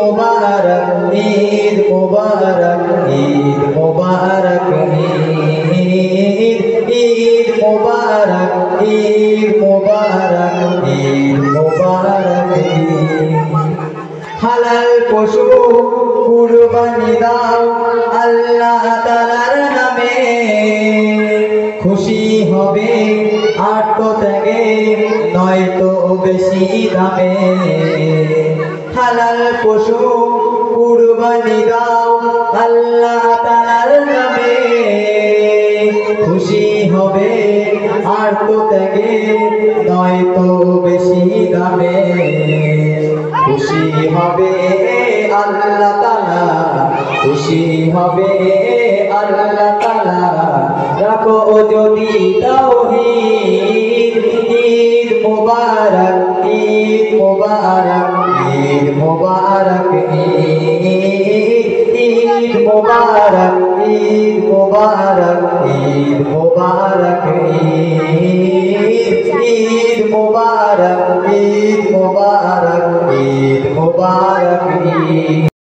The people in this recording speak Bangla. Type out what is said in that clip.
মুবারক, ঈদ মুবারক, ঈদ মুবারক, ঈদ মুবারক, ঈদ মুবারক, ঈদ মুবারক। হালাল পশু কুরবানি দাও আল্লাহ তাআলার নামে, খুশি হবে আত্মত্যাগে নয়তো বেশি দামে। হালাল পশু কুরবানি দাও আল্লাহ তাআলার নামে, খুশি হবে আত্মত্যাগে নয়তো বেশি দামে। খুশি হবে আল্লাহ তাআলা, খুশি হবে আল্লাহ তাআলা, রাখো যদি তাওহীদ। ঈদ মুবারক, ঈদ মুবারক, ঈদ মুবারক, ঈদ মুবারক, ঈদ মুবারক, ঈদ মুবারক, ঈদ মুবারক, ঈদ মুবারক, ঈদ মুবারক।